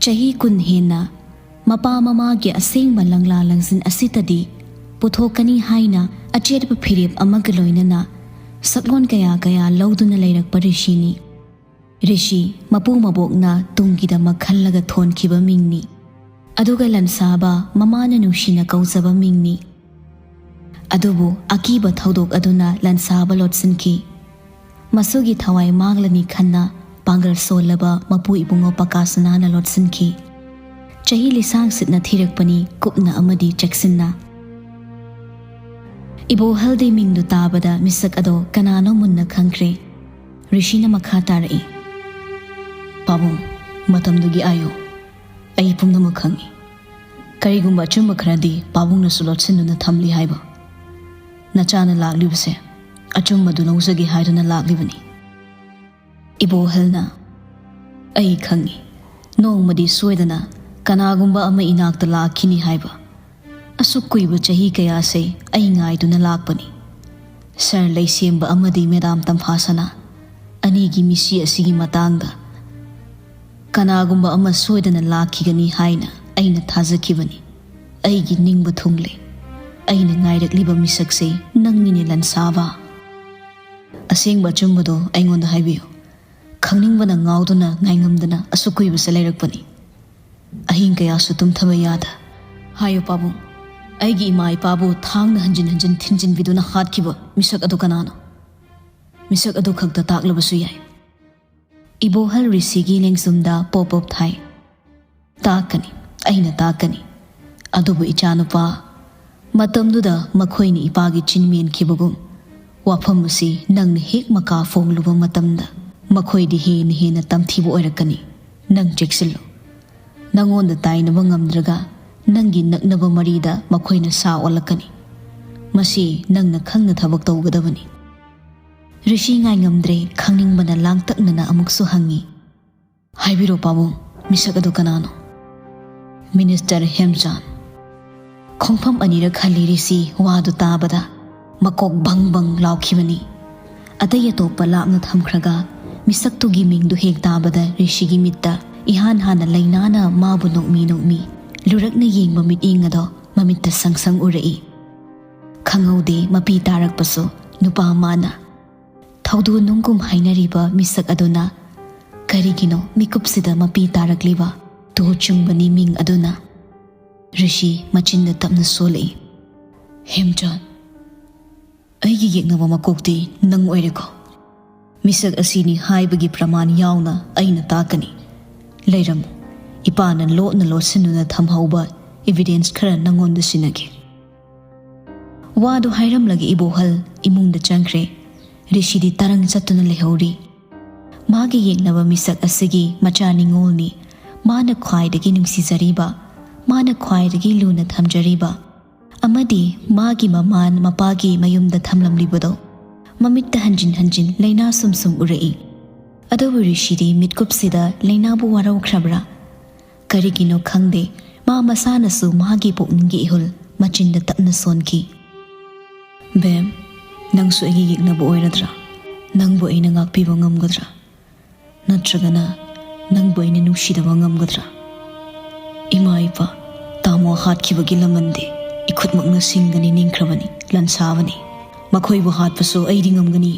Chahi kun hena mapa mama ge aseng malangla langsin asitadi puthokani haina achet pa phirip amag loinana saklon kaya kaya lauduna leirak parishini rishi mapu mabokna tungida makhallaga thon khiba mingni aduga lansaba mamana nushina kausaba mingni adubu akiba thodok aduna lansaba lotsinki masugi thawai maglani khanna pangal solaba mapu ibungo pakasana na lotsinki chahi lisang sitna thirakpani kupna amadi cheksinna ibo halde mingdu tabada misak ado kanano munna khangkre rishina makha tarai pabung matamdugi ayo ai pumna makhangi karigumba chumba kharadi pabungna sulotsinuna thamli haiba nachana laglibase achumba du lausagi haiduna laglibani ibo halna ai khangi nongmadi soidana kanagumba ama inakta lakhini haiba asuk kuiba chahi kaya se ai ngaiduna lakpani sir leisemba amadi medam tamphasana anigi misi asigi matangda kanagumba ama soidana lakhigani haina aina thazakibani aigi ningba thungle aina ngairakliba misakse nangmini lansaba asengba chumbado aingonda haibiyo khangingbana ngauduna ngaingamdana asukuiba se leirakpani ahin kaya su tumthaba yada hayo pabu aigi ima ipabu thangna hanjin hanjin thinjin biduna hatkiba misak adu kanano misak adu khakta taklabasu yai ibohal risigi lengsumda pop up thai takani aina takani adubu ichanupa matamduda makhoini ipagi chinmen khibagum wafam si nangna hek maka fogluba matamda makhoidi hena tamthibu oirakani nang cheksillo nangonda tainaba ngamdraga nangi naknaba marida makhoina sa olakani masi nangna khangna thabak tawgadabani rishi ngai ngamdre khangningbana langtaknana amuksu hangi haibiro pabu misak adu kanano minister Hemchan khongpham anira khali risi wadu tabada makok bang bang laukhibani ataya topa lakna thamkhraga misak tu gi mingdu hek tabada rishi gi mitta ihan hana lainana mabu nokmi lurakna yengba mit ingado mamitta sangsang urai khangaude mapi tarak paso nupa mana thaudu nungkum hainariba misak aduna karigino mikupsida mapi tarakliba tu chungbani ming aduna rishi machinda tapna solei Hemchan aigi yeknaba makokti nang oireko misak asini haibagi praman yauna aina takani leiram ipana lotna lotsinuna thamhauba evidence khara nangonda sinagi wadu hairam lagi ibohal imungda changkre rishidi tarang chatuna lehauri magi yeknaba misak asigi macha ningolni mana khwaidagi nungsizariba mana khwaidagi luna thamjariba amadi magi maman mapagi mayumda thamlamlibado mamitta hanjin hanjin leina sumsum urai adobu rishidi mitkupsida leinabu warau khrabra karigino khangde ma masana su magi pokningi ihul machinda tapna sonki bem nangsu agi yeknabu oiradra nangbu aina ngakpiba ngamgadra natragana nangbu aina nushidaba ngamgadra ima ipa tamo hatkibagi lamande ikhutmakna singani ningkhrabani lansabani makhoibu hatpasu aidi ngamgani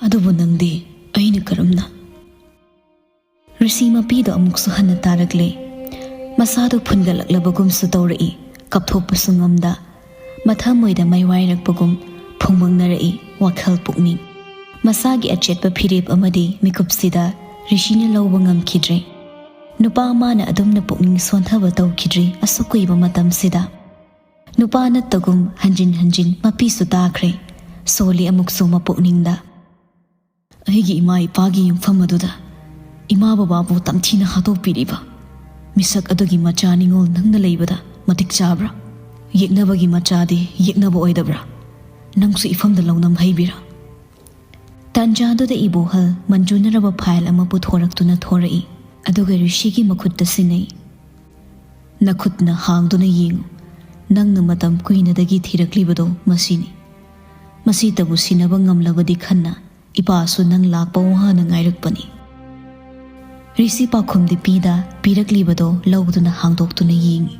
adubu nangde aina karamna Risima pido amuksu hanna tarakle masado phungalaklabagum su tawrai kapthokpasu ngamda mathamoida maiwairakpagum phungmangnarai wakhal pukning masagi achetpa phirip amadi mikupsida rishina lawba ngamkhidre nupa mana adumna pukning sonthaba tawkhidre asukuiba matamsida nupa nattagum hanjin hanjin mapisu takhre soli amuksu mapukningda aigi ima ipagi yumfam aduda ima bababu tamthina hatopiriba misak adugi macha ningol nangna leibada matik chabra yeknabagi machadi yeknaba oidabra nangsu ifamda lawnam haibira tanjaduda ibohal manjunaraba file ama puthoraktuna thorai aduga rishigi makhutta sinai nakhutna hangduna yengu nangna matam kuinadagi thiraklibado masini masitabu sinaba ngamlabadi khanna ipasu nang lakpa wahana ngairakpani ꯔꯤꯁꯤ ꯄꯥꯎꯈꯨꯝꯗꯤ ꯄꯤꯗ ꯄꯤꯔꯛꯂꯤꯕꯗꯣ ꯂꯧꯗꯨꯅ ꯍꯥꯡꯗꯣꯛꯇꯨꯅ ꯌꯦꯡꯉꯤ꯫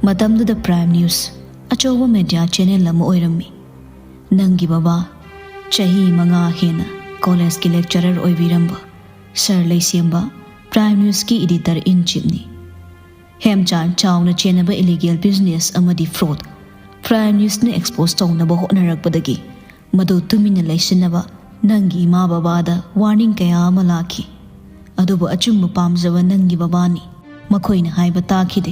ꯃꯇꯝꯗꯨꯗ prime news ꯑꯆꯧꯕ media channel ꯑꯃ ꯑꯣꯏꯔꯝꯃꯤ꯫ ꯅꯪꯒꯤ ꯕꯕꯥ ꯆꯍꯤ 5 ꯍꯦꯟꯅ ꯀꯣꯂꯦꯖꯀꯤ ꯂꯦꯛꯆꯔꯔ ꯑꯣꯏꯕꯤꯔꯝꯕ ꯁꯔ ꯂꯩꯁꯦꯝꯕ ꯄ꯭ꯔꯥꯏꯝ ꯅ꯭ꯌꯨꯁꯀꯤ ꯏꯗꯤꯇꯔ ꯏꯟ ꯆꯤꯐꯅꯤ꯫ ꯍꯦꯝꯆꯥꯟ ꯆꯥꯎꯅ ꯆꯦꯟꯅꯕ ꯏꯂꯤꯒꯦꯜ ꯕꯤꯖꯤꯅꯦꯁ ꯑꯃꯗꯤ ꯐ꯭ꯔꯣꯗ ꯄ꯭ꯔꯥꯏꯝ ꯅ꯭ꯌꯨꯁꯅ ꯑꯦꯛꯁꯄꯣꯖ ꯇꯧꯅꯕ ꯍꯣꯠꯅꯔꯛꯄꯗꯒꯤ ꯃꯗꯨ ꯇꯨꯃꯤꯟꯅ ꯂꯩꯁꯤꯟꯅꯕ ꯅꯪꯒꯤ ꯏꯃꯥ ꯕꯕꯥꯗ ꯋꯥꯔꯅꯤꯡ ꯀꯌꯥ ꯑꯃ ꯂꯥꯛꯈꯤ꯫ ꯑꯗꯨꯕꯨ ꯑꯆꯨꯝꯕ ꯄꯥꯝꯖꯕ ꯅꯪꯒꯤ ꯕꯕꯥꯅꯤ꯫ ꯃꯈꯣꯏꯅ ꯍꯥꯏꯕ ꯇꯥꯈꯤꯗꯦ꯫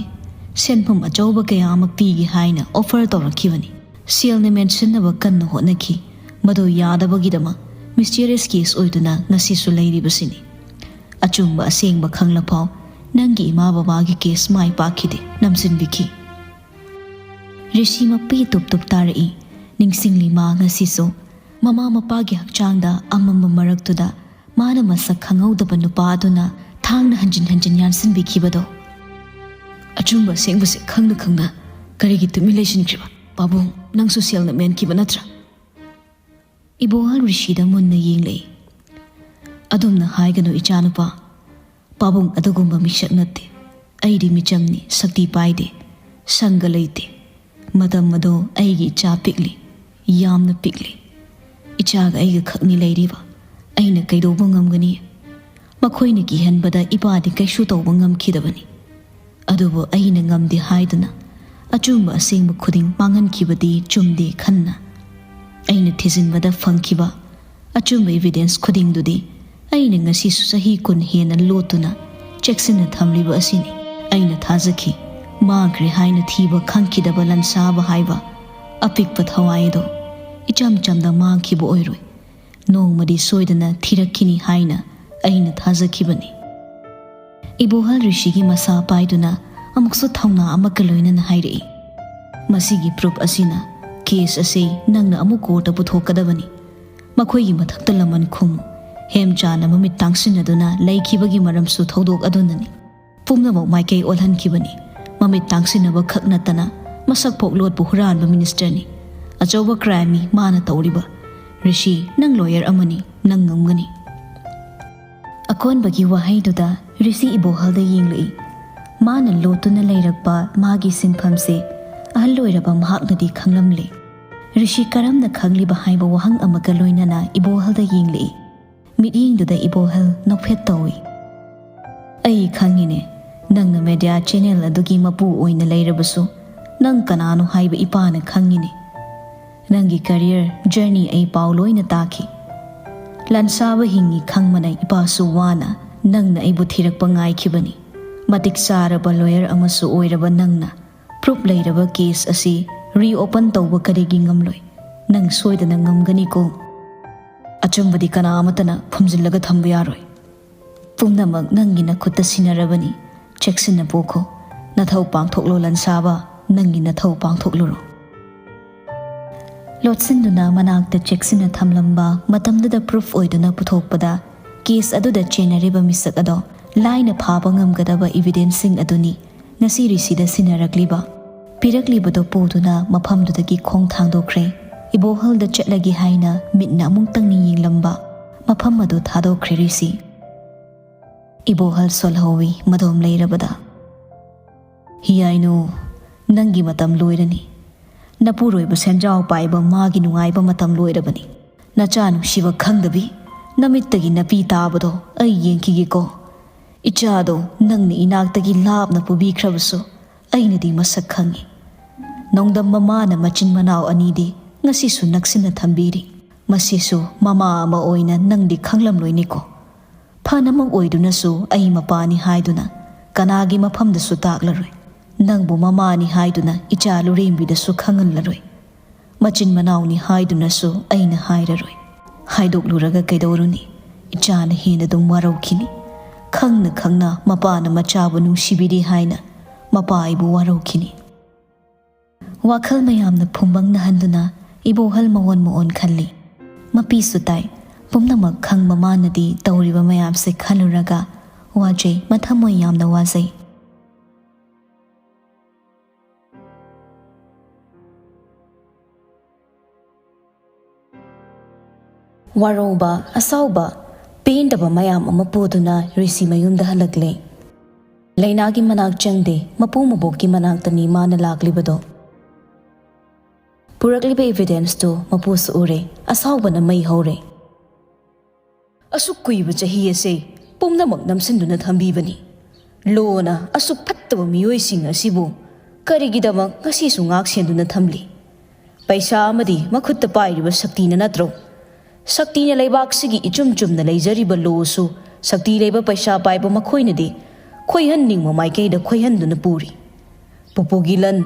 ꯁꯦꯟꯐꯝ ꯑꯆꯧꯕ ꯀꯌꯥ ꯑꯃ ꯄꯤꯒꯦ ꯍꯥꯏꯅ ꯑꯣꯐꯔ ꯇꯧꯔꯛꯈꯤꯕꯅꯤ꯫ ꯁꯦꯜꯅ ꯃꯦꯟꯁꯤꯟꯅꯕ ꯀꯟꯅ ꯍꯣꯠꯅꯈꯤ꯫ ꯃꯗꯨ ꯌꯥꯗꯕꯒꯤꯗꯃꯛ ꯃꯤꯁꯇꯤꯔꯤꯌꯁ ꯀꯦꯁ ꯑꯣꯏꯗꯨꯅ ꯉꯁꯤꯁꯨ ꯂꯩꯔꯤꯕꯁꯤꯅꯤ꯫ ꯑꯆꯨꯝꯕ ꯑꯁꯦꯡꯕ ꯈꯪꯂꯐꯥꯎ ꯅꯪꯒꯤ ꯏꯃꯥ ꯕꯕꯥꯒꯤ ꯀꯦꯁ ꯃꯥꯏ ꯄꯥꯛꯈꯤꯗꯦ, ꯅꯝꯁꯤꯟꯕꯤꯈꯤ꯫ ꯔꯤꯁꯤ ꯃꯄꯤ ꯇꯨꯞ ꯇꯨꯞ ꯇꯥꯔꯛꯏ꯫ ꯅꯤꯡꯁꯤꯡꯂꯤ ꯃꯥ ꯉꯁꯤꯁꯨ ꯃꯃꯥ ꯃꯄꯥꯒꯤ ꯍꯛꯆꯥꯡꯗ ꯑꯃꯝꯕ ꯃꯔꯛꯇꯨꯗ ꯃꯥꯅ ꯃꯁꯛ ꯈꯪꯍꯧꯗꯕ ꯅꯨꯄꯥ ꯑꯗꯨꯅ ꯊꯥꯡꯅ ꯍꯟꯖꯤꯟ ꯍꯟꯖꯤꯟ ꯌꯥꯟꯁꯤꯟꯕꯤꯈꯤꯕꯗꯣ꯫ ꯑꯆꯨꯝꯕ ꯑꯁꯦꯡꯕꯁꯦ ꯈꯪꯅ ꯈꯪꯅ ꯀꯔꯤꯒꯤ ꯇꯨꯃꯤꯟ ꯂꯩꯁꯤꯟꯈ꯭ꯔꯤꯕ? ꯄꯥꯕꯨꯡ, ꯅꯪꯁꯨ ꯁꯦꯜꯅ ꯃꯦꯟꯈꯤꯕ ꯅꯠꯇ꯭ꯔꯥ? ꯏꯕꯣꯍꯜ ꯔꯤꯁꯤꯗ ꯃꯨꯟꯅ ꯌꯦꯡꯂꯛꯏ꯫ ꯑꯗꯨꯝꯅ ꯍꯥꯏꯒꯅꯨ ꯏꯆꯥꯅꯨꯄꯥ꯫ ꯄꯥꯕꯨꯡ ꯑꯗꯨꯒꯨꯝꯕ ꯃꯤꯁꯛ ꯅꯠꯇꯦ꯫ ꯑꯩꯗꯤ ꯃꯤꯆꯝꯅꯤ, ꯁꯛꯇꯤ ꯄꯥꯏꯗꯦ, ꯁꯪꯒ ꯂꯩꯇꯦ꯫ ꯃꯇꯝ ꯑꯗꯣ ꯑꯩꯒꯤ ꯏꯆꯥ ꯄꯤꯛꯂꯤ, ꯌꯥꯝꯅ ꯄꯤꯛꯂꯤ꯫ ꯏꯆꯥꯒ ꯑꯩꯒ ꯈꯛꯅꯤ ꯂꯩꯔꯤꯕ꯫ ꯑꯩꯅ ꯀꯩꯗꯧꯕ ꯉꯝꯒꯅꯤ? ꯃꯈꯣꯏꯅ ꯀꯤꯍꯟꯕꯗ ꯏꯄꯥꯗꯤ ꯀꯩꯁꯨ ꯇꯧꯕ ꯉꯝꯈꯤꯗꯕꯅꯤ꯫ ꯑꯗꯨꯕꯨ ꯑꯩꯅ ꯉꯝꯗꯦ ꯍꯥꯏꯗꯨꯅ ꯑꯆꯨꯝꯕ ꯑꯁꯦꯡꯕ ꯈꯨꯗꯤꯡ ꯃꯥꯡꯍꯟꯈꯤꯕꯗꯤ ꯆꯨꯝꯗꯦ ꯈꯟꯅ ꯑꯩꯅ ꯊꯤꯖꯤꯟꯕꯗ ꯐꯪꯈꯤꯕ ꯑꯆꯨꯝꯕ ꯏꯕꯤꯗꯦꯟꯁ ꯈꯨꯗꯤꯡꯗꯨꯗꯤ ꯑꯩꯅ ꯉꯁꯤꯁꯨ ꯆꯍꯤ 10 ꯍꯦꯟꯅ ꯂꯣꯠꯇꯨꯅ ꯆꯦꯛꯁꯤꯟꯅ ꯊꯝꯂꯤꯕ ꯑꯁꯤꯅꯤ꯫ ꯑꯩꯅ ꯊꯥꯖꯈꯤ ꯃꯥꯡꯈ꯭ꯔꯦ ꯍꯥꯏꯅ ꯊꯤꯕ ꯈꯪꯈꯤꯗꯕ ꯂꯟꯁꯥꯕ ꯍꯥꯏꯕ ꯑꯄꯤꯛꯄ ꯊꯋꯥꯏ ꯑꯗꯣ ꯏꯆꯝ ꯆꯝꯅ ꯃꯥꯡꯈꯤꯕ ꯑꯣꯏꯔꯣꯏ꯫ ꯅꯣꯡꯃꯗꯤ ꯁꯣꯏꯗꯅ ꯊꯤꯔꯛꯈꯤꯅꯤ ꯍꯥꯏꯅ ꯑꯩꯅ ꯊꯥꯖꯈꯤꯕꯅꯤ꯫ ꯏꯕꯣꯍꯜ ꯔꯤꯁꯤꯒꯤ ꯃꯁꯥ ꯄꯥꯏꯗꯨꯅ ꯑꯃꯨꯛꯁꯨ ꯊꯧꯅꯥ ꯑꯃꯒ ꯂꯣꯏꯅꯅ ꯍꯥꯏꯔꯛꯏ꯫ ꯃꯁꯤꯒꯤ ꯄ꯭ꯔꯨꯐ ꯑꯁꯤꯅ ꯀꯦꯁ ꯑꯁꯤ ꯅꯪꯅ ꯑꯃꯨꯛ ꯀꯣꯔꯠꯇ ꯄꯨꯊꯣꯛꯀꯗꯕꯅꯤ꯫ ꯃꯈꯣꯏꯒꯤ ꯃꯊꯛꯇ ꯂꯃꯟ ꯈꯨꯝꯃꯨ꯫ ꯍꯦꯝꯆꯥꯟꯅ ꯃꯃꯤꯠ ꯇꯥꯡꯁꯤꯟꯅꯗꯨꯅ ꯂꯩꯈꯤꯕꯒꯤ ꯃꯔꯝꯁꯨ ꯊꯧꯗꯣꯛ ꯑꯗꯨꯅꯅꯤ꯫ ꯄꯨꯝꯅꯃꯛ ꯃꯥꯏꯀꯩ ꯑꯣꯜꯍꯟꯈꯤꯕꯅꯤ꯫ ꯃꯃꯤꯠ ꯇꯥꯡꯁꯤꯟꯅꯕ ꯈꯛ ꯅꯠꯇꯅ ꯃꯁꯛ ꯐꯥꯎ ꯂꯣꯠꯄ ꯍꯨꯔꯥꯟꯕ ꯃꯤꯅꯤꯁꯇꯔꯅꯤ꯫ ꯑꯆꯧꯕ ꯀ꯭ꯔꯥꯏꯝꯅꯤ ꯃꯥꯅ ꯇꯧꯔꯤꯕ꯫ ꯔꯤꯁꯤ, ꯅꯪ ꯂꯣꯌꯔ ꯑꯃꯅꯤ, ꯅꯪ ꯉꯝꯒꯅꯤ꯫ ꯑꯀꯣꯟꯕꯒꯤ ꯋꯥꯍꯩꯗꯨꯗ ꯔꯤꯁꯤ ꯏꯕꯣꯍꯜꯗ ꯌꯦꯡꯂꯛꯏ꯫ ꯃꯥꯅ ꯂꯣꯠꯇꯨꯅ ꯂꯩꯔꯛꯄ ꯃꯥꯒꯤ ꯁꯤꯟꯐꯝꯁꯦ ꯑꯍꯜ ꯑꯣꯏꯔꯕ ꯃꯍꯥꯛꯅꯗꯤ ꯈꯪꯂꯝꯂꯦ꯫ ꯔꯤꯁꯤ ꯀꯔꯝꯅ ꯈꯪꯂꯤꯕ ꯍꯥꯏꯕ ꯋꯥꯍꯪ ꯑꯃꯒ ꯂꯣꯏꯅꯅ ꯏꯕꯣꯍꯜꯗ ꯌꯦꯡꯂꯛꯏ꯫ ꯃꯤꯠꯌꯦꯡꯗꯨꯗ ꯏꯕꯣꯍꯜ ꯅꯣꯛꯐꯦꯠ ꯇꯧꯏ꯫ ꯑꯩ ꯈꯪꯉꯤꯅꯦ, ꯅꯪꯅ ꯃꯦꯗꯤꯌꯥ ꯆꯦꯅꯦꯜ ꯑꯗꯨꯒꯤ ꯃꯄꯨ ꯑꯣꯏꯅ ꯂꯩꯔꯕꯁꯨ ꯅꯪ ꯀꯅꯥꯅꯣ ꯍꯥꯏꯕ ꯏꯄꯥꯅ ꯈꯪꯉꯤꯅꯦ꯫ ꯅꯪꯒꯤ ꯀꯔꯤꯌꯔ ꯖꯔꯅꯤ ꯑꯩ ꯄꯥꯎ ꯂꯣꯏꯅ ꯇꯥꯈꯤ꯫ ꯂꯟꯁꯥꯕ ꯍꯤꯡꯉꯤ ꯈꯪꯕꯅ ꯏꯄꯥꯁꯨ ꯋꯥꯅ ꯅꯪꯅ ꯑꯩꯕꯨ ꯊꯤꯔꯛꯄ ꯉꯥꯏꯈꯤꯕꯅꯤ꯫ ꯃꯇꯤꯛ ꯆꯥꯔꯕ ꯂꯣꯌꯔ ꯑꯃꯁꯨ ꯑꯣꯏꯔꯕ ꯅꯪꯅ ꯄ꯭ꯔꯨꯐ ꯂꯩꯔꯕ ꯀꯦꯁ ꯑꯁꯤ ꯔꯤꯑꯣꯄꯟ ꯇꯧꯕ ꯀꯔꯤꯒꯤ ꯉꯝꯂꯣꯏ? ꯅꯪ ꯁꯣꯏꯗꯅ ꯉꯝꯒꯅꯤꯀꯣ꯫ ꯑꯆꯨꯝꯕꯗꯤ ꯀꯅꯥ ꯑꯃꯠꯇꯅ ꯐꯨꯝꯖꯤꯜꯂꯒ ꯊꯝꯕ ꯌꯥꯔꯣꯏ꯫ ꯄꯨꯝꯅꯃꯛ ꯅꯪꯒꯤ ꯅꯈꯨꯠꯇ ꯁꯤꯟꯅꯔꯕꯅꯤ꯫ ꯆꯦꯛꯁꯤꯟꯅ ꯄꯣꯈꯣ꯫ ꯅꯊꯧ ꯄꯥꯡꯊꯣꯛꯂꯣ ꯂꯟꯁꯥꯕ, ꯅꯪꯒꯤ ꯅꯊꯧ ꯄꯥꯡꯊꯣꯛꯂꯨꯔꯣ꯫ ꯂꯣꯠꯁꯤꯟꯗꯨꯅ ꯃꯅꯥꯛꯇ ꯆꯦꯛꯁꯤꯟꯅ ꯊꯝꯂꯝꯕ ꯃꯇꯝꯗꯨꯗ ꯄ꯭ꯔꯨꯐ ꯑꯣꯏꯗꯨꯅ puthokpada case aduda chenariba misak ado laina phaba ngamgadaba evidence-sing aduni ngasi risida sinarakliba piraklibado poduna mafamdudagi khong thangdokre ibohal da chatlagi haina mitna amungtang ni yinglamba mafam adu thadokre risi ibohal solhawi madom leirabada hiyaino nangi matam loirani napuroiba senjao paiba magi nungaiba matam loirabani nachanu shiva khangdabi namittagi napi tabado ai yenkigi ko ichado nangni inaktagi labna pubikhrabasu ainadi masak khangi nongdam mama na machin manao anidi ngasisu naksina thambiri masisu mama ama oina nangdi khanglam loini ko phanamang oidunasu ai mapani haiduna kanagi mafamdasu taklaroi nangbu mama ni haiduna ichalu rembidasu khanganlaroi machin manao ni haiduna-su aina hairaroi haidokluraga kaidoruni ichana hena dum waraukini khangna khangna mapana machabu nungsibiri haina mapa ibu waraukini wakhal mayamna phumbangna handuna ibohal mawon moon khalli mapi sutai pumnamak khang mamanadi tawriba mayamse khaluraga wajai mathamoy yamna wajai waroba asauba पेंदबा मयाम अमा पुदुना ऋषि मयुमदा हलकले लैनागी मनाक चंगदे मपू मबोकी मनाक्तनी माना लाक्लिबदो पुरक्लिबा evidence तो मपूस उरे असावबना मई हौरे असुक कुइबा चही असे पुमनमक नमसिंदुना थंबीबनी लोना असुक फत्तबा मियोइसिंग असिबु करिगिदमक ngasisu ngak senduna thamli paisa amadi makhutta pairiba sakti na natro sakti na leibak sigi ichum chum na leijariba lo su sakti leiba paisa paiba makhoina di khoihan ningma maikei da khoihan duna puri pupugilan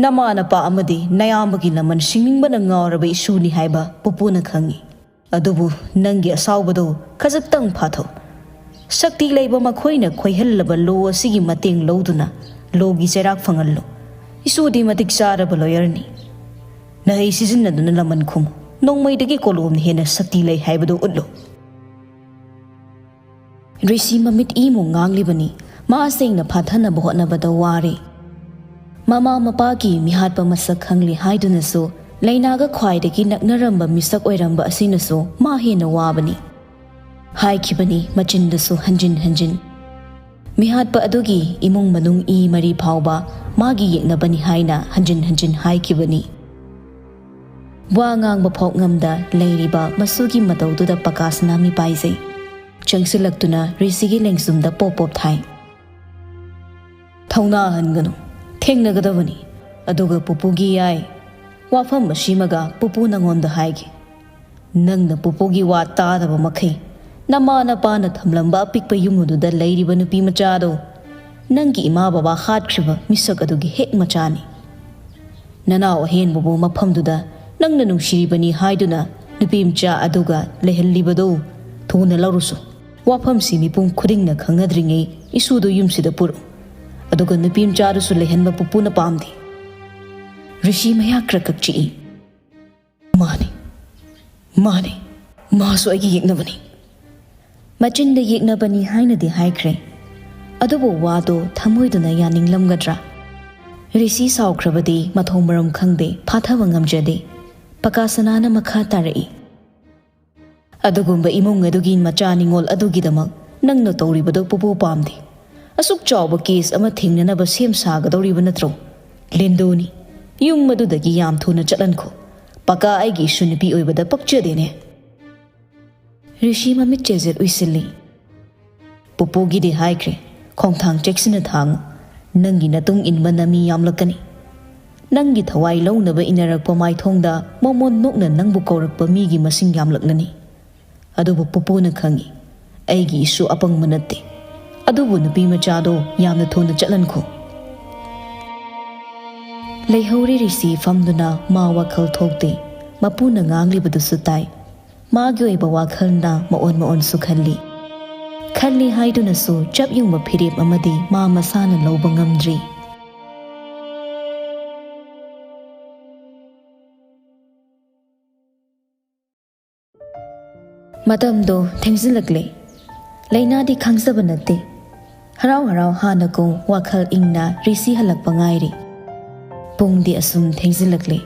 nama na pa amadi nayamagi laman singingba na ngawraba isuni haiba pupuna khangi adubu nangi asawbado khajaktang phatho sakti leiba makhoina khoihallaba lo asigi mateng loduna logi cherak fangallo isudi matik charaba loyarni nahi sizinaduna laman khum nongmaidagi kolom hena sakti lei haibado ullo risi mamit imu nganglibani ma sengna phathana bohna bada wari mama mapagi mihatpa masak khangli haiduna so leinaga khwaidagi naknaramba misak oiramba asina so ma hena wabani haikhibani machinda so hanjin hanjin mihatpa adugi imung manung I mari phawba magi yeknabani haina hanjin hanjin haikhibani wa ngang ba phok ngamda leiriba masugi matawduda pakasna mi paisei changsilaktuna risigi lengsumda popop thai thauna hanganu thengnagadabani aduga pupugi yai wafam masimaga pupu nangonda haigi nangna pupugi wa tadaba makhai nama na pana thamlamba pikpa yumududa leiriba nupi machado nangi ima baba khatkhriba misak adugi hek machani nanaw hen bobo mafamduda nangna nungshiribani haiduna nupi mcha aduga lehallibado thuna laurusu wafam si mipum khudingna khangadringe isudo yumsida puru aduga nupi mcha rusu lehanba pupuna pamdi rishi maya krakakchi mane masu agi yeknabani machinda yeknabani haina di haikre adubo wado thamoiduna yaninglamgadra risi saukrabadi mathomaram khangde phathaba ngamjade pakasanana makha tarai adugumba imung adugi machaningol adugidamak nangno tawribado pupu pamde asuk chawba case ama thingnanaba sem sagadawriba natro lendoni yum madudagi yam thuna chatlankho paka aigi sunipi oibada pakchadene rishi mamit chejet uisili pupugi de haikre khongthang cheksina thang nangi natung inba nami yamlakani nangi thawai launaba inarakpa maithongda momon nokna nangbu kaurakpa migi masing yamlaklani adubu pupuna khangi aigi isu apang manatte adubu nupi machado yamna thona chatlankho leihori rishi famduna ma wakhal thokte mapuna nganglibadu sutai magi oiba wakhalna maon su khalli haiduna su chap yungba phirip amadi ma masana loba ngamdri matamdo thengsilakle leinadi khangsaba natte harau hana ko wakhal ingna risi halakpa ngairi pungdi asum thengsilakle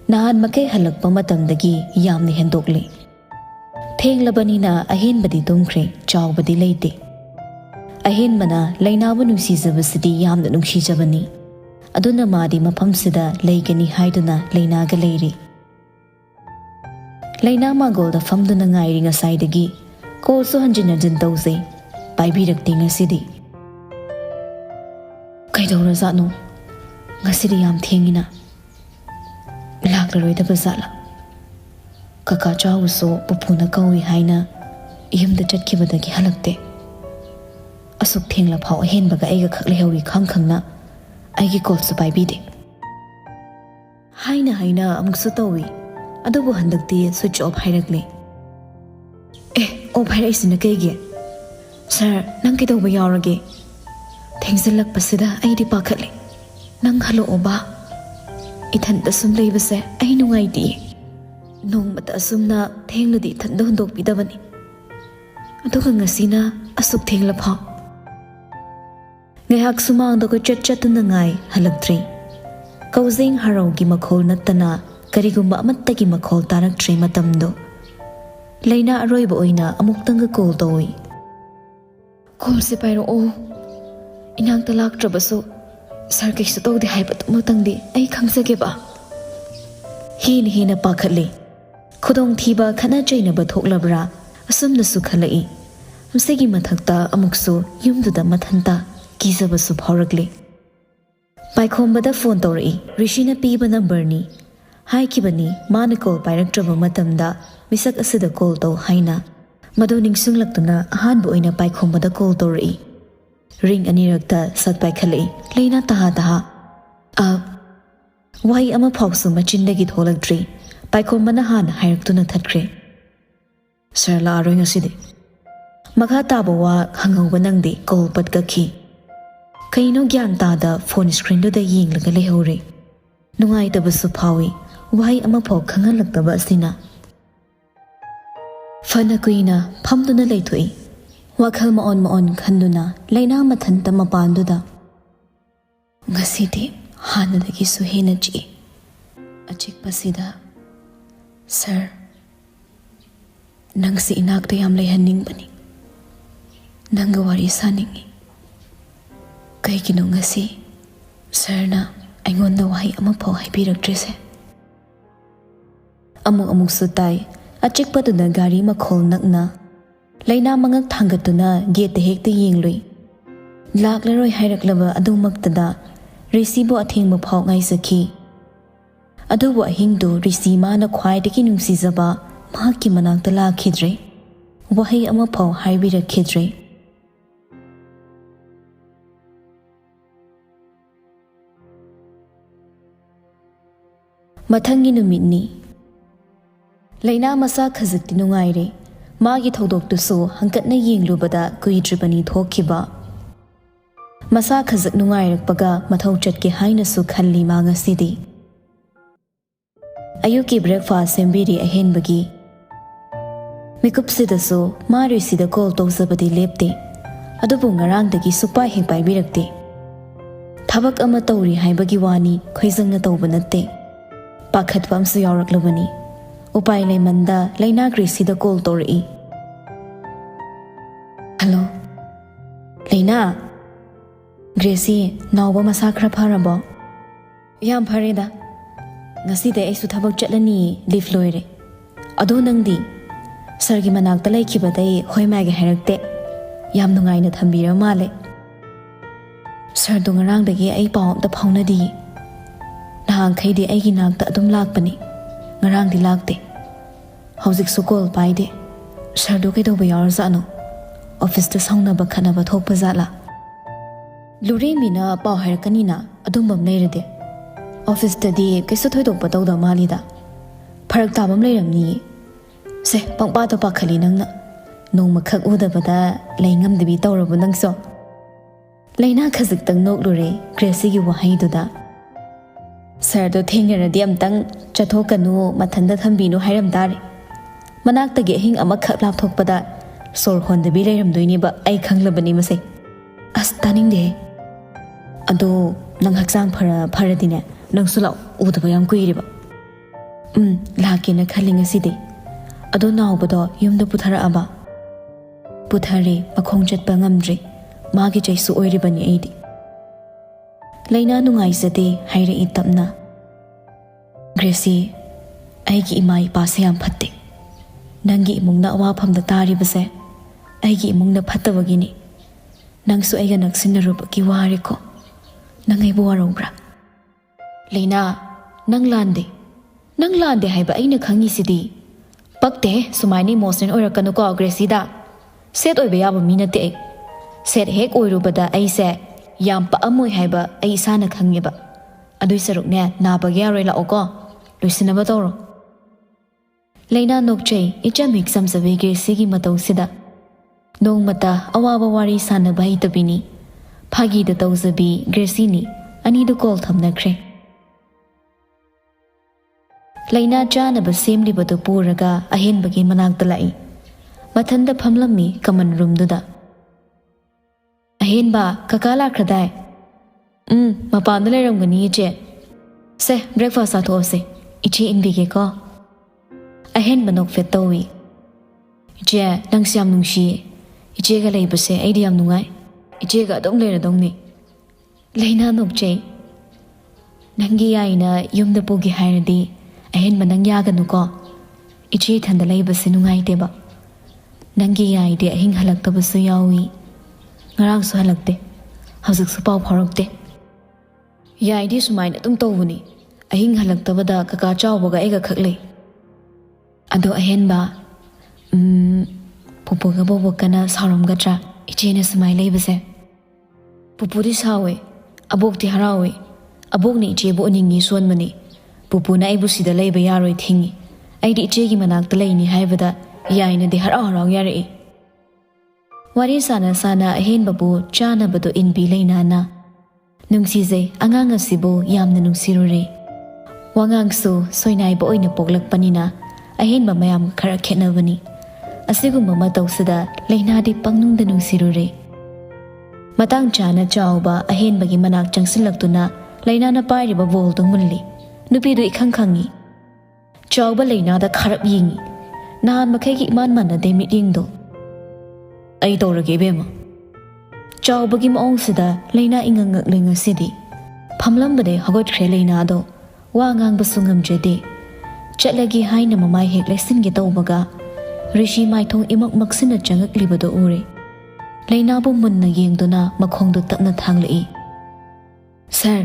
nahan makai halakpa matamdagi yamni hendokle thenglabani ahenbadi tumkhre chawbadi leite ahenmana lainabu nungsijabasidi yamna nungsijabani aduna madi maphamsida leigani haiduna leinaga leiri leina magolda famduna ngairi ngasaidagi kolso hanjin tawse paibirakte ngasidi kaidawra zanu ngasidi yam thengina laklaroi zala kaka chawso pupuna kawi haina yumda chatkibadagi halakte asuk thengla phau henbaga aiga khakle hauri khangna aigi kolsu paibide haina amuksu tawi adubu handakti switch off hairakle off hairaisina kaige sir nang kidawba yawrage thengsilakpasida aidi pakhatle nang halo oba ithanda sum leibase ai nungaiti nongmata asumna thengladi thanda hondok bidabani aduga ngasina asuk thengla pha ngehak sumang da ko chatna ngai halaktri kauzing harau gi makhol natana karigumba amatta gi makhol tarak tre matamdo Laina aroiba oina amuktanga call tawi. Call se pairo o. Inang talak trabaso. Sarkik sa tawdi haipat matangdi ay kangsage ba? Hina pakali. Kudong tiba kana jay na batok labra. Asum na sukhalai. Masigi mathakta amukso yumduda mathanta kisa basu bhauragli. Paikhom phone tawri Rishi na piba number ni. Hai kibani mana call pairaktraba matamda misak asida call taw haina. Madu ningsunglakuna ahanba oina paikhom call tawri. Ring aniragta sat paikhalai leina taha. Wahi ama phawsu machindagi tholagdri. Paikhom han hairaktuna thatkre. Sir la aroi ngasidi. Makha taba wa hangawba nangdi call patkaki. Kaino gyan tada phone screen do da yinglaga lehore. Nungai tabasu phawi. Wahi ama phaw khangalakdaba asina. Fana kuina phamduna leithoi. Wakhal maon khanduna laina mathanta mapanduda. Ngasidi hanadagi su hena chi. Achik pasida. Sir, nang si inakta yam lehaning bani. Nang wari saningi. Kay gino ngasi, sir na ayngon na wahi ama phaw haibiraktrese. Amuk sutay, achik patuna gari makhol nakna. Laina mangak thangatuna gate hekta yingloy. Laklaroi hairaklaba adumaktada, resibo athengba phaw ngai sakhi. Adubu ahingdu risi mana khwaidagi nungsizaba mahakki manakta lakhidre. Wahi ama phaw haibirakidre. Mathangi numitni. Laina masa khazikti nungaire. Magi thodoktusu hangkatna yinglubada kuidribani thokiba. Masa khazak nungairakpaga mathau chatke hainasu khalli ma ngasidi. Ayuki breakfast sembiri ahenbagi. Mikupsidasu marisida call tawzabadi lepte. Adubu ngarangdagi supa hekpai birakte. Thabak ama tawri haibagi wani khoizangna tawba natte. Pakhatpa amsu yawraklabani. Upai leimanda laina Gracie call tawri. Hello. Laina. Gracie, nawba masa khara pharabo. Yam phareda. Ngaside aisu thabak chatlani leave loire. Ado nangdi. Sargi manakta laikhibadai hoimage hairakte. Yam nungaina thambira male. Sir do ngarangdagi ai paw amta phaunadi. Nahang khaidi aigi nakta adum lakpani. Ngarangdi lakte. Hauzik su call paide. Sir do kaidoba yawrazano. Office ta saunaba khanaba thokpa zala. Lure mina paw hairakkanina adumbam leirade. Office tadi kaisu thoidokpa tawda malida. Pharak tabam leiramni. Se pangpa to pakhali nangna. Nongma khak udabada leingamdabi tawrabu nangso. Laina khazik tang noklure Gracie gi wahaiduda. Sir do thengaradi amtang chathokanu mathanda thambinu hairamdare. Manaktagi hing ama khak lap thokpada sor hondabi leiramdoini ba ai khanglabani mase. As taningde. Ado nang haksang pharadine nang sula udaba yam kuiriba. Lakina khalinga side. Ado nawbado yumda puthara aba. Puthare makhong chatpa ngamdre. Magi jaisu oiribani aidi. Laina nungaisade haire itapna. Gracie, aigi imai pase yam phatte. Nangi imungna awaphamda taribase. Aigi imungna phattabagini. Nangsu aiga naksinarubaki wariko. Nangaibu warobra. Laina, nang lande. Nang lande haiba aina khangisidi. Pakte sumaini motion oirakanu ko Gracie da. Set oiba yaba minate. Set hek oirubada aise yam pa amoy haiba ai isana khangeba. Adui sarukne nabagi yaroi la oko. Luisinaba tawro. Laina nokchei icham exam sabe Gracie gi matau sida. Nong mata awaba wari sanaba hitabini. Phagi da tawzabi Gracie ni ani du call thamnakre. Laina janaba semlibadu puraga ahenbagi manakta lai. Mathanda phamlammi common room duda. Ahenba kakala khradai. Mapanda leiramgani iche. Se breakfast athose. Ichi inbige ko. Ahenba nok fet tawi. Iche nang siam nungshi iche ga leibase ai diam nungai iche ga dong le dong ni leina nokche nangi yaina yumda pugi hairadi ahen manang yaga nuko iche thanda leibase nungai teba nangi yaide ahin halak tabasu yawi ngarang su halakte hauzik su pau phorokte yaide sumaina tum tawuni ahin halak tabada kaka chawbaga ega khakle ado ahen ba pupuga bobo kana sarom gatra iche na sumai leibase pupuri sawe abok ti harawe abok ni iche bo ningi sonmani pupu na ibu sida leiba yaroi thingi aidi iche gi manak ta leini haibada yaina de harau harau yare wari sana sana ahen babu chana bado inbi leina na nungsi je angang asibo yamna nungsirure wangang su soinai bo oina poglak panina ahen ba mayam khara khenabani asigumba matawsida leina di pangnungda nungsirure matang chana chawba ahen bagi manak changsilaktuna leina na pairiba bol tungmulli nupi du ikhang khangi chawba leina da kharap yingi nahan makai ki iman mana de meeting do ai tawrage bema chawba gi maong sida leina ingangak lenga sidi phamlam bade hagot khre leina do wa ngang basungam jede chatlagi haina mamai hek lesson gi tawbaga rishi maithong imak maksina changak libado ure leina bu munna yengduna makhong du tapna thanglei sir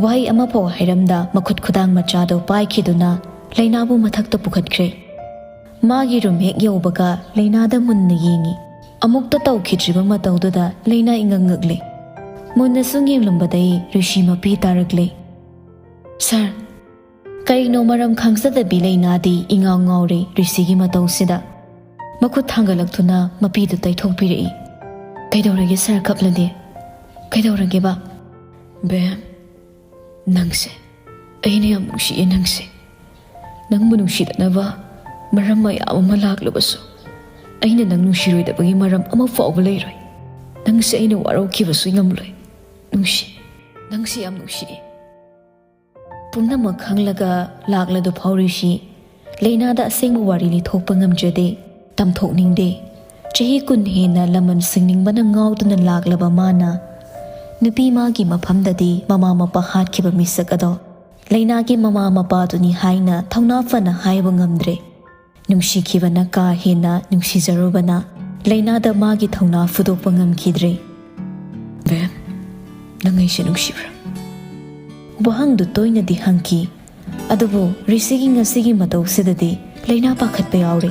wai ama po hairamda makhut khudang macha do pai khiduna leina bu mathak ta pukhat khre magi rum hek yobaga leina da munna yengi amuk ta taw khijiba ma tawduda leina ingangakle munna sungim lumbadai rishi mapi tarakle sir kaino maram khangsada bi leina di ingaw ngawre rishi gi matawsida makut thangalakthuna mapi du taithok pirei kaidorage sir kaplade kaidorage ba be nangse aine am nushi nangse nangbu nushidnaba maram mayam ama laklabasu aina nang nushiroidabagi maram ama fawba leiroi nangse aina warokhibasu ngamloi nushi nangse am nushi pumnamak khanglaga lakladu phawrishi leina da asengbu wari li thokpa ngamjade tamthokningde chahi kun hena laman singningbana ngawduna laklaba mana nupi magi maphamdadi mama mapa hatkiba misak ado leina gi mama mapa duni haina thongna fana haiba ngamdre nungshi khibana ka hena nungshi zarubana leina da magi thongna fudokpa ngamkhidre be nangai she nungshibra bahang du toina di hangki adubo risigi ngasigi mataw sidadi leina pakhat pe yaure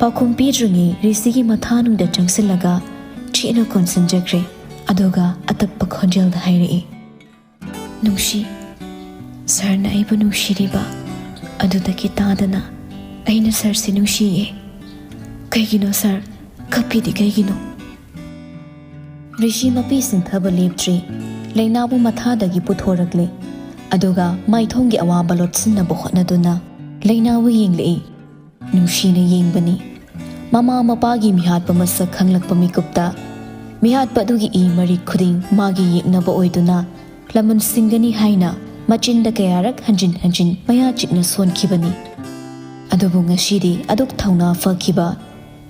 pakhum pidrungi risigi mathanung da changsilaga china concentrate adoga atappa khonjel da hairi nungshi sir na aibu nungshi riba aduda ki tadana aina sir si nungshi ye kaigino sir kapidi kaigino rishi mapi sinthaba leptri leina bu matha dagi puthorakle aduga maithongi awa balot sinna bo hotnaduna leina wu yenglei nungshi na yengbani mama mapagi mihat pamasak khanglak pamikupta mihat padugi I mari khuding magi yeknaba oiduna laman singani haina machinda kayarak hanjin maya chikna sonkibani adubu ngashidi aduk thawna fakhiba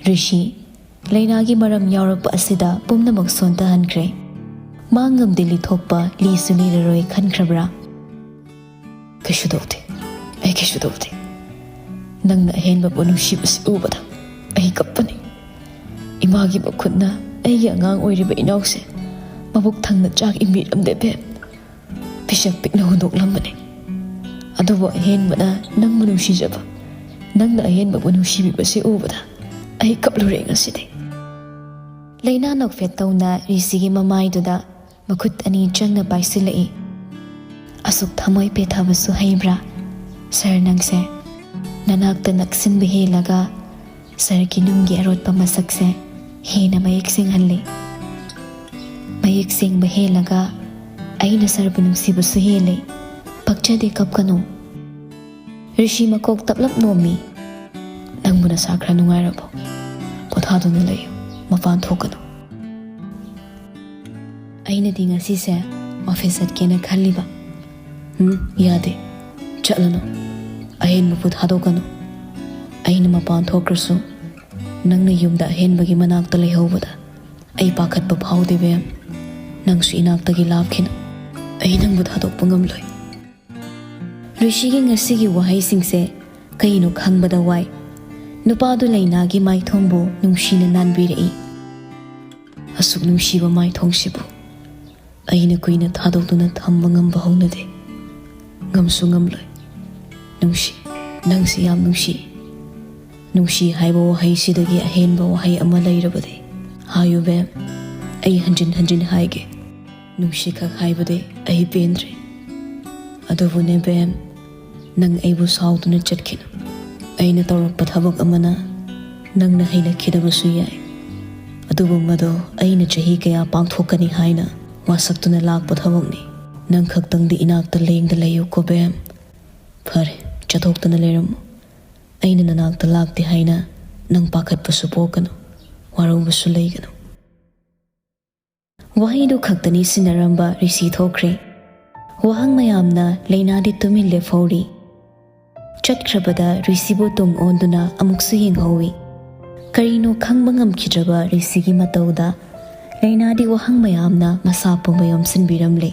rishi leina gi maram yaurap asida pumnamak sonta hankre mangam dili thokpa li sunira roi khankrabra kashudode ai kashudode nangna henba bonushi bas ubada ai kapani imagi bakhutna ai angang oiriba inause mabuk thangna chak imi amde be pisak pikna hundok lambane adubo henbana nang manushi jaba nangna henba bonushi base ubada ai kaplure ngaside leina nok fetawna risigi mamai duda makhut ani changna paisilai asuk thamoi pe thabasu haibra sir nangse nanakta naksin bihe laga sir ki nunggi arot pamasakse hena mayek sing hanle mayek sing bihe laga aina sir bunung sibasu hele pakcha de kapkano rishi makok taplap nomi nangmuna sakra nungairabo pothaduna layo mafan thokano aina dinga sise office at kena khaliba yade chalano ahin maput hadokano aina mapan thokrasu नंगना युमदा हेनबगी मनाक्ता लेहौबदा अई पाखतबा फाउदे बेम नंगसु इनाक्तगी लाभखिन अई नंगबु थादोकपा ngamloi ऋषिगी ngasiगी wahayisingse kaino khangbada wai nupadu lainagi maithongbu nungshina nanbirei asuk nungsiba maithongsibu aina kuina thadokduna thamba ngamba haunade ngamsu ngamloi nungsi nangsi yam nungsi haiba wahai sidagi ahenba wahai ama lairabade hayu bem ai hanjin haige nungsi khak haibade ai pendre adubu ne bem nang aibu sauduna chatkina aina tawrakpa thabak amana nangna haina khidabasu yai adubu mado aina chahi kaya pangthokani haina wasaktuna lakpa thabakni nang khaktangdi inakta lengda layu ko bem phare chathoktana leram aina nanakta lakti haina nang pakhatpasu pokano waraubasu leigano wahidu khaktani sinaramba risi thokre wahang mayamna leinadi tumin lefori chatkrabada risibu tung onduna amuksu yenghowi karino khangba ngamkhidraba risigi matauda leinadi wahang mayamna masapu mayom sinbiramle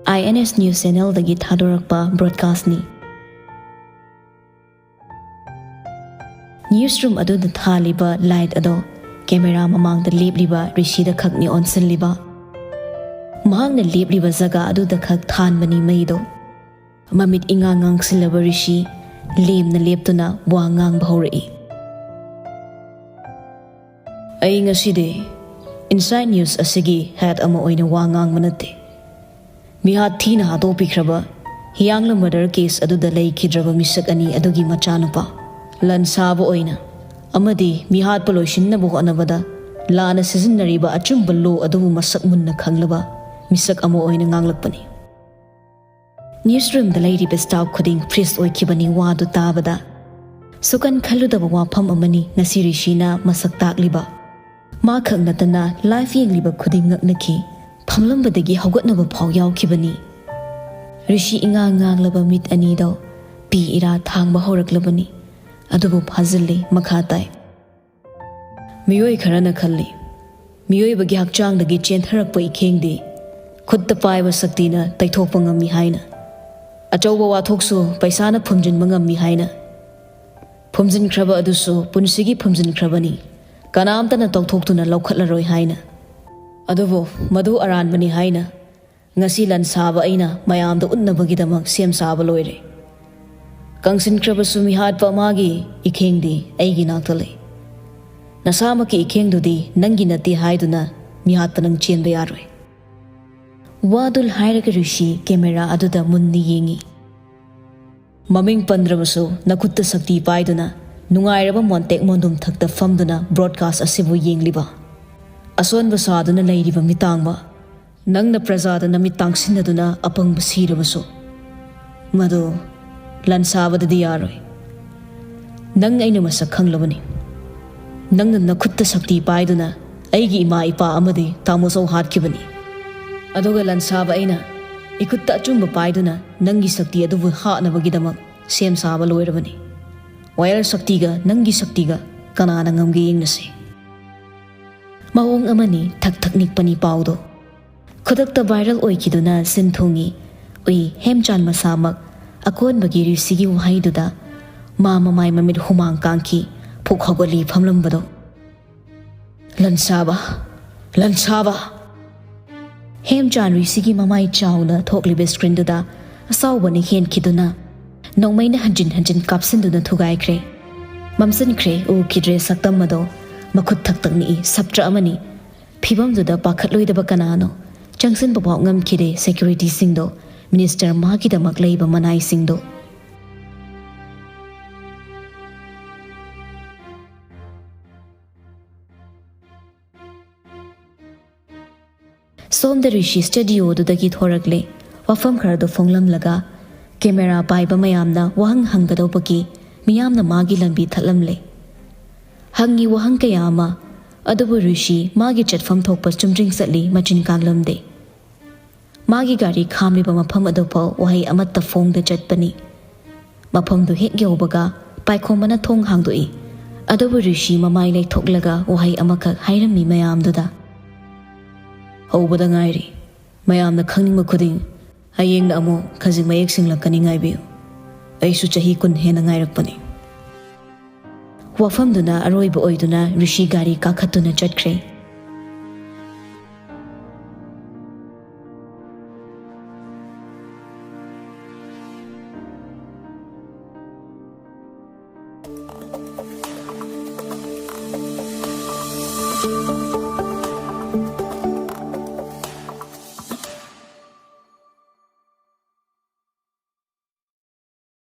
INS News Channel dagi thadorakpa broadcast ni newsroom adu da thaliba light ado camera mamang da lebliba rishida khakni onsen liba mahang na lebliba zaga adu da khak than bani maido mamit ingangang silaba rishi lem na leptuna wangang bahori ai ngaside inside news asigi head ama oina wangang manate mihat thina hado pikraba hiyangla murder case adu da lei khidraba misak ani adugi machanapa lan sabo oina amadi mihat pollution na bo anabada lana sizinariba achumba lo adu masak munna khanglaba misak amo oina nganglakpani newsroom da lady staff khuding priest oikibani wadu tabada sukan khaludaba wafam amani nasiri shina masak takliba ma khangnatana life yengliba khuding ngaknaki phamlambadagi hawgatnaba phaw yawkibani rishi inga nganglaba mit ani do pi ira thangba horaklabani adubu phazilli makhatai miyoi kharana khalli miyoi bagi hakchang dagi chentharakpa ikhengdi khutta paiba saktina taithokpa ngammi haina achauba wathoksu paisana phumjin mangammi haina phumjin khraba adusu punsigi phumjin khrabani kanamtana tawthoktuna laukhatlaroi haina adubu madu aranbani haina ngasi lan saba aina mayamda unnabagidamak sem saba loire kangsin krabasu mihat pa magi ikhengdi aigi naktale nasamaki ikhengdudi nangi nati haiduna mihat panang chenba yaroi wadul hairaga rishi camera aduda munni yengi maming pandrabasu nakutta sakti paiduna nungairaba montek mondum thakta famduna broadcast asibu yengliba asonba saduna leiriba mitangba nangna prajada namit tangsinaduna apangba sirabasu madu lan sabadadi yaroi nang aina masak khanglabani nangna nakutta sakti paiduna aigi ima ipa amadi tamusau hatkibani aduga lan saba aina ikutta achumba paiduna nangi sakti adubu haanabagidamak sem saba loirabani wire saktiga nangi saktiga kanana ngamge yengnase mawong amani thak nikpani paudo khudakta viral oikiduna sinthungi ui hemchan masamak akon bagi risigi wahaiduda mama mai mamit humang kangki phukhogoli phamlambado lansaba hemchan risigi mamai chauna thoklibe screen duda asawbani hen kiduna nongmaina hanjin kapsinduna thugai khre mamsin khre u kidre saktamado makhut thaktakni sabtra amani phibam duda pakhatloidaba kanano changsin babaw ngam khide security singdo minister magi damak leiba manai singdo somda rishi studio dudagi thorakle wafam khardo phonglam laga camera paiba mayamna wahang hanggadobagi miyamna magi lambi thalamle hangi wahang kayama adubu rishi magi chatfam thokpa chumring satli machin kanglamde मागी गाड़ी खामलिबा मफम अदुफाव वहाई अमत्ता फोंगदा चटपनी मफमदु हेक यौबगा पाइखोमना थोंग हांगदोई अदुबु ऋषि ममाई लेथोक्लगा वहाई अमखक हाइरमी मयामदुदा हौबदा गाइरी मयामना खंगनिंग खुदिंग हयेंग अमो खजिंग मयेक सिंगलकनी गाइबियु अइसु चही कुन हेना गाइरकपनी वफमदुना अरोइबा ओइदुना ऋषि गाड़ी काखतुना चटख्रे